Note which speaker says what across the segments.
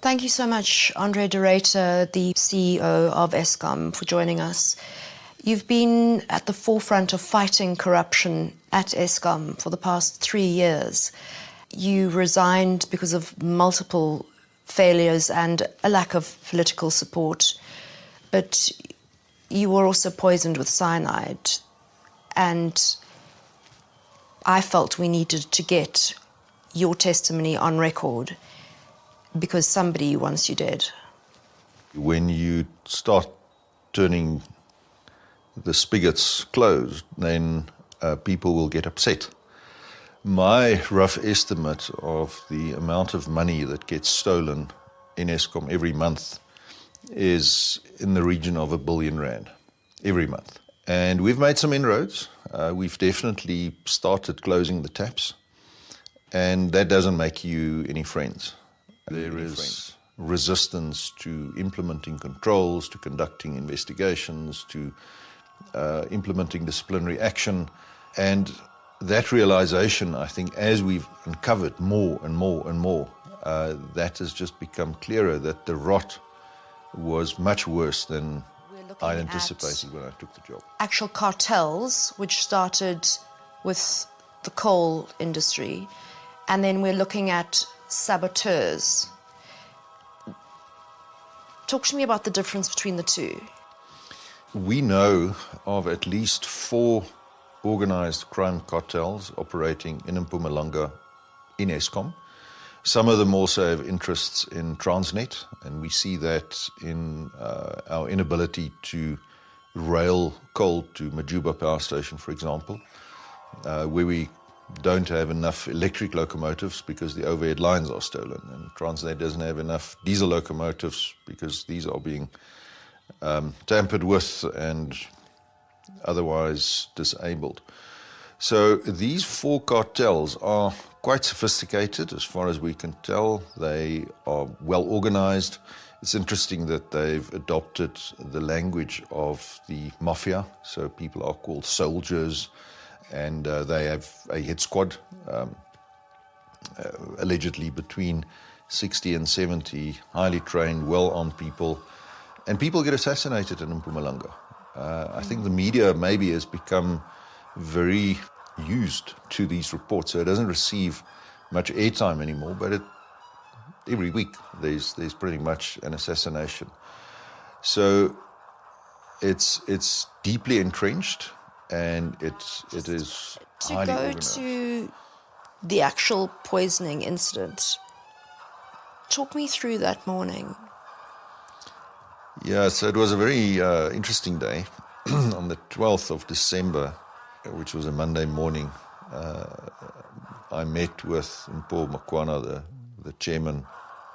Speaker 1: Thank you so much, Andre de Ruyter, the CEO of Eskom, for joining us. You've been at the forefront of fighting corruption at Eskom for the past 3 years. You resigned because of multiple failures and a lack of political support, but you were also poisoned with cyanide, and I felt we needed to get your testimony on record because somebody wants you dead.
Speaker 2: When you start turning the spigots closed, then people will get upset. My rough estimate of the amount of money that gets stolen in Eskom every month is in the region of R1 billion every month. And we've made some inroads. We've definitely started closing the taps, and that doesn't make you any friends. There is resistance to implementing controls, to conducting investigations, to implementing disciplinary action. And that realization, I think, as we've uncovered more and more and more, that has just become clearer that the rot was much worse than I anticipated when I took the job.
Speaker 1: Actual cartels, which started with the coal industry, and then we're looking at saboteurs. Talk to me about the difference between the two.
Speaker 2: We know of at least 4 organized crime cartels operating in Mpumalanga in Eskom. Some of them also have interests in Transnet, and we see that in our inability to rail coal to Majuba Power Station, for example, where we don't have enough electric locomotives because the overhead lines are stolen, and Transnet doesn't have enough diesel locomotives because these are being tampered with and otherwise disabled. So these 4 cartels are quite sophisticated as far as we can tell. They are well organized. It's interesting that they've adopted the language of the mafia, so people are called soldiers, and they have a hit squad, allegedly between 60 and 70 highly trained, well-armed people, and people get assassinated in Mpumalanga. I think the media maybe has become very used to these reports, so it doesn't receive much airtime anymore, but every week there's pretty much an assassination. So it's deeply entrenched, and it is highly organized.
Speaker 1: To go to the actual poisoning incident, talk me through that morning.
Speaker 2: Yeah, so it was a very interesting day. On the 12th of December, which was a Monday morning, I met with Mpho Makwana, the chairman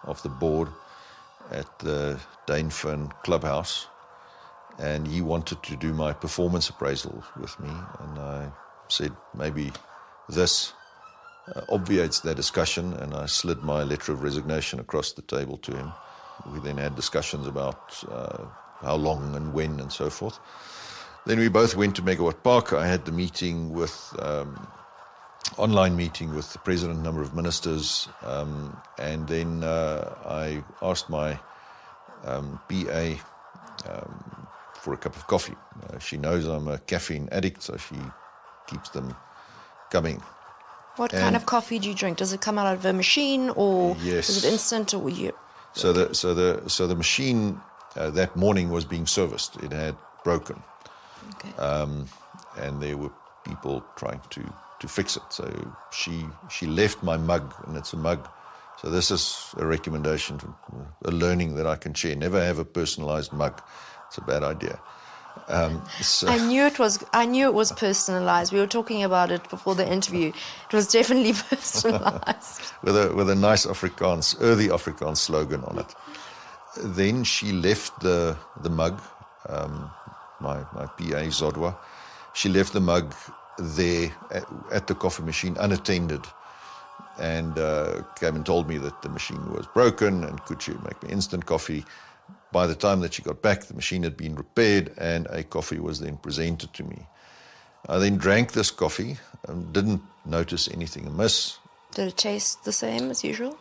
Speaker 2: of the board, at the Dainfern Clubhouse, and he wanted to do my performance appraisal with me, and I said maybe this obviates that discussion, and I slid my letter of resignation across the table to him. We then had discussions about how long and when and so forth. Then we both went to Megawatt Park. I had the meeting with, online meeting with the president, a number of ministers, and then I asked my PA for a cup of coffee. She knows I'm a caffeine addict, so she keeps them coming.
Speaker 1: What kind of coffee do you drink? Does it come out of a machine, or
Speaker 2: yes.
Speaker 1: is it instant, or you?
Speaker 2: So the machine that morning was being serviced. It had broken,
Speaker 1: Okay.
Speaker 2: and there were people trying to fix it. So she left my mug, and it's a mug. So this is a recommendation, a learning that I can share. Never have a personalized mug. It's a bad idea. So
Speaker 1: I knew it was personalized. We were talking about it before the interview. It was definitely personalized.
Speaker 2: with a nice earthy Afrikaans slogan on it. Then she left the mug, my PA Zodwa. She left the mug there at the coffee machine unattended, and came and told me that the machine was broken and could she make me instant coffee. By the time that she got back, the machine had been repaired and a coffee was then presented to me. I then drank this coffee and didn't notice anything amiss.
Speaker 1: Did it taste the same as usual?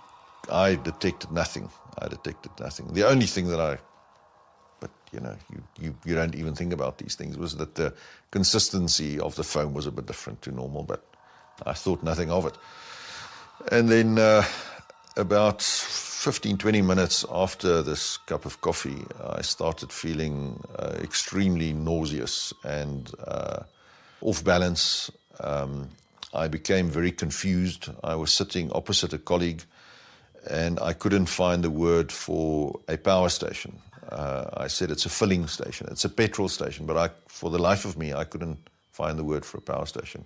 Speaker 2: I detected nothing. The only thing that but you don't even think about these things, was that the consistency of the foam was a bit different to normal, but I thought nothing of it. And then about 15, 20 minutes after this cup of coffee, I started feeling extremely nauseous and off balance. I became very confused. I was sitting opposite a colleague, and I couldn't find the word for a power station. I said it's a filling station, it's a petrol station, but for the life of me, I couldn't find the word for a power station.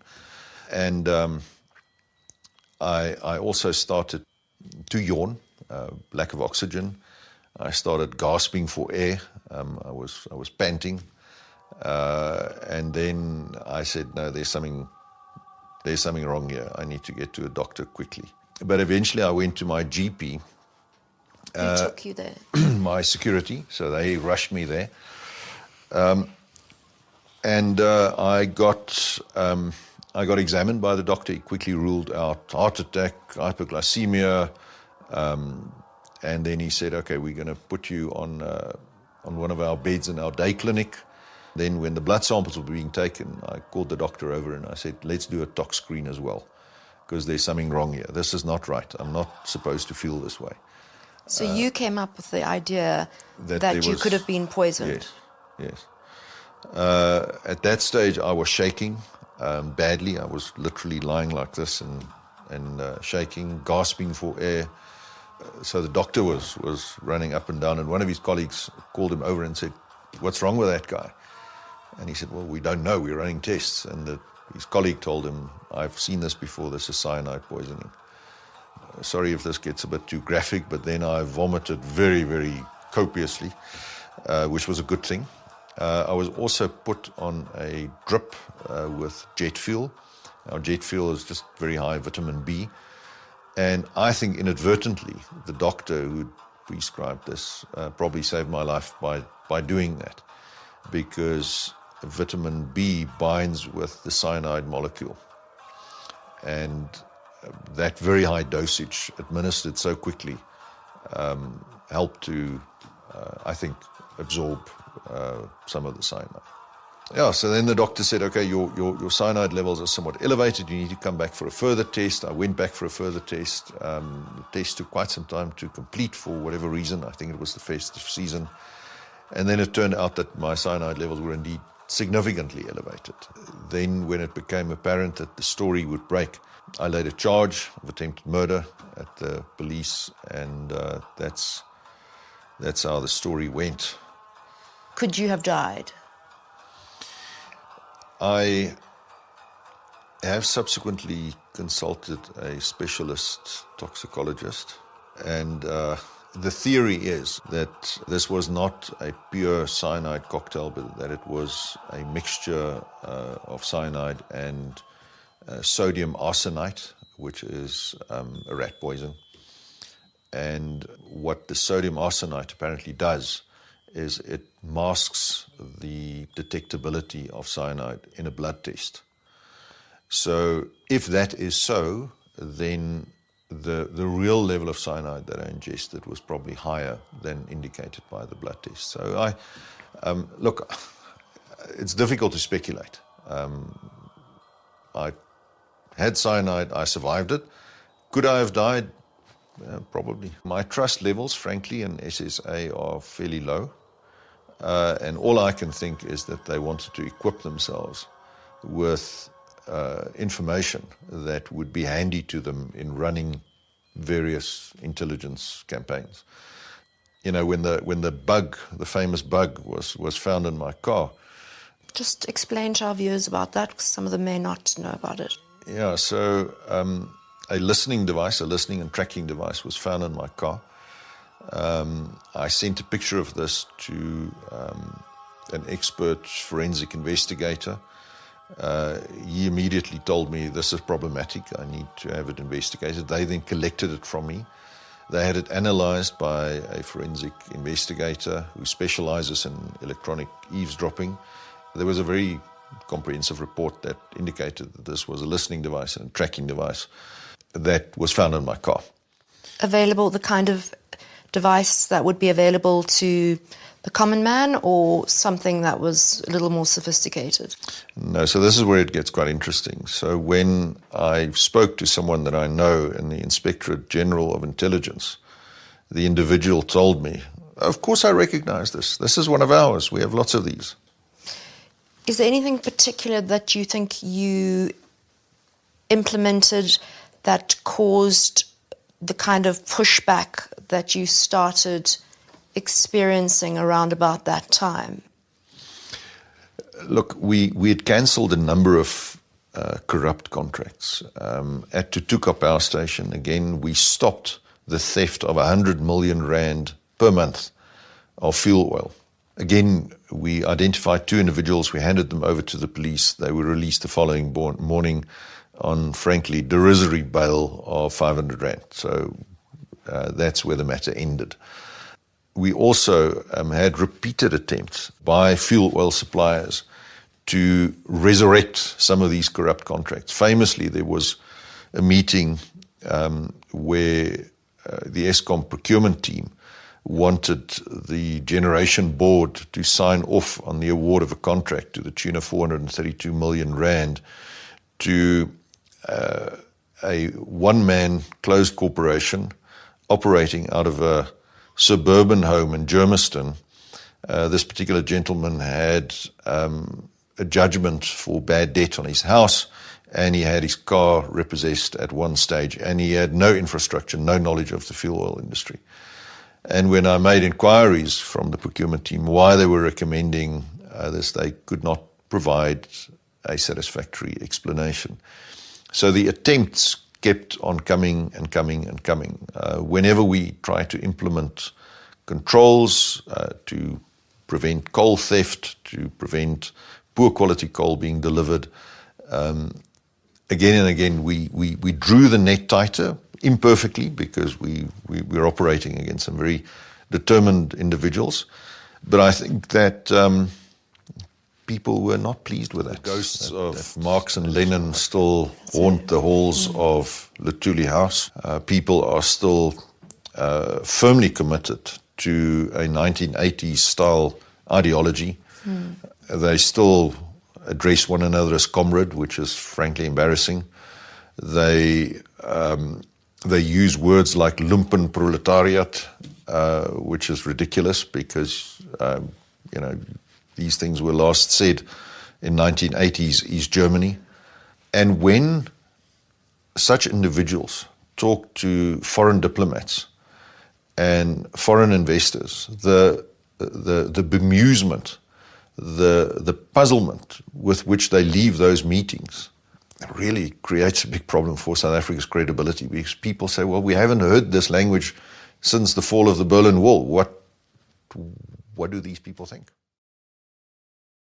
Speaker 2: And I also started to yawn, lack of oxygen. I started gasping for air. I was panting, and then I said, no, there's something wrong here. I need to get to a doctor quickly. But eventually I went to my GP.
Speaker 1: Who took you there?
Speaker 2: My security, so they rushed me there. And I got examined by the doctor. He quickly ruled out heart attack, hypoglycemia, and then he said, okay, we're going to put you on one of our beds in our day clinic. Then when the blood samples were being taken, I called the doctor over and I said, let's do a tox screen as well, because there's something wrong here. This is not right. I'm not supposed to feel this way.
Speaker 1: So you came up with the idea that you could have been poisoned.
Speaker 2: Yes. At that stage, I was shaking badly. I was literally lying like this and shaking, gasping for air. So the doctor was running up and down, and one of his colleagues called him over and said, what's wrong with that guy? And he said, well, we don't know. We're running tests. And his colleague told him, I've seen this before. This is cyanide poisoning. Sorry if this gets a bit too graphic, but then I vomited very, very copiously, which was a good thing. I was also put on a drip with jet fuel. Now, jet fuel is just very high vitamin B. And I think inadvertently, the doctor who prescribed this probably saved my life by doing that, because vitamin B binds with the cyanide molecule. And that very high dosage administered so quickly helped to, I think, absorb some of the cyanide. Yeah, so then the doctor said, okay, your cyanide levels are somewhat elevated. You need to come back for a further test. I went back for a further test. The test took quite some time to complete for whatever reason. I think it was the festive season. And then it turned out that my cyanide levels were indeed significantly elevated. Then when it became apparent that the story would break, I laid a charge of attempted murder at the police, and that's how the story went.
Speaker 1: Could you have died?
Speaker 2: I have subsequently consulted a specialist toxicologist, and the theory is that this was not a pure cyanide cocktail, but that it was a mixture of cyanide and sodium arsenite, which is a rat poison. And what the sodium arsenite apparently does is it masks the detectability of cyanide in a blood test. So if that is so, then the real level of cyanide that I ingested was probably higher than indicated by the blood test. So look, it's difficult to speculate. I had cyanide, I survived it. Could I have died? Probably. My trust levels, frankly, in SSA are fairly low. And all I can think is that they wanted to equip themselves with information that would be handy to them in running various intelligence campaigns. You know, when the bug, the famous bug, was found in my car.
Speaker 1: Just explain to our viewers about that, because some of them may not know about it.
Speaker 2: Yeah, so a listening and tracking device was found in my car. I sent a picture of this to an expert forensic investigator. He immediately told me, this is problematic, I need to have it investigated. They then collected it from me. They had it analyzed by a forensic investigator who specializes in electronic eavesdropping. There was a very comprehensive report that indicated that this was a listening device and a tracking device that was found in my car.
Speaker 1: available, the kind of device that would be available to the common man, or something that was a little more sophisticated?
Speaker 2: No, so this is where it gets quite interesting. So when I spoke to someone that I know in the Inspectorate General of Intelligence, the individual told me, of course I recognize this. This is one of ours. We have lots of these.
Speaker 1: Is there anything particular that you think you implemented that caused the kind of pushback that you started experiencing around about that time?
Speaker 2: Look, we had cancelled a number of corrupt contracts. At Tutuka Power Station, again, we stopped the theft of 100 million rand per month of fuel oil. Again, we identified 2 individuals. We handed them over to the police. They were released the following morning on, frankly, derisory bail of 500 rand. So that's where the matter ended. We also had repeated attempts by fuel oil suppliers to resurrect some of these corrupt contracts. Famously, there was a meeting where the Eskom procurement team wanted the generation board to sign off on the award of a contract to the tune of 432 million rand to a one-man closed corporation operating out of a suburban home in Germiston. This particular gentleman had a judgment for bad debt on his house, and he had his car repossessed at one stage, and he had no infrastructure, no knowledge of the fuel oil industry. And when I made inquiries from the procurement team why they were recommending this, they could not provide a satisfactory explanation. So the attempts kept on coming and coming and coming. Whenever we try to implement controls to prevent coal theft, to prevent poor quality coal being delivered, again and again we drew the net tighter, imperfectly, because we're operating against some very determined individuals. But I think that people were not pleased with that. The ghosts of Marx and Lenin still haunt the halls of Luthuli House. People are still firmly committed to a 1980s style ideology. They still address one another as comrade, which is frankly embarrassing. They use words like lumpen proletariat, which is ridiculous because, these things were last said in 1980s East Germany. And when such individuals talk to foreign diplomats and foreign investors, the bemusement, the puzzlement with which they leave those meetings really creates a big problem for South Africa's credibility, because people say, well, we haven't heard this language since the fall of the Berlin Wall. What do these people think?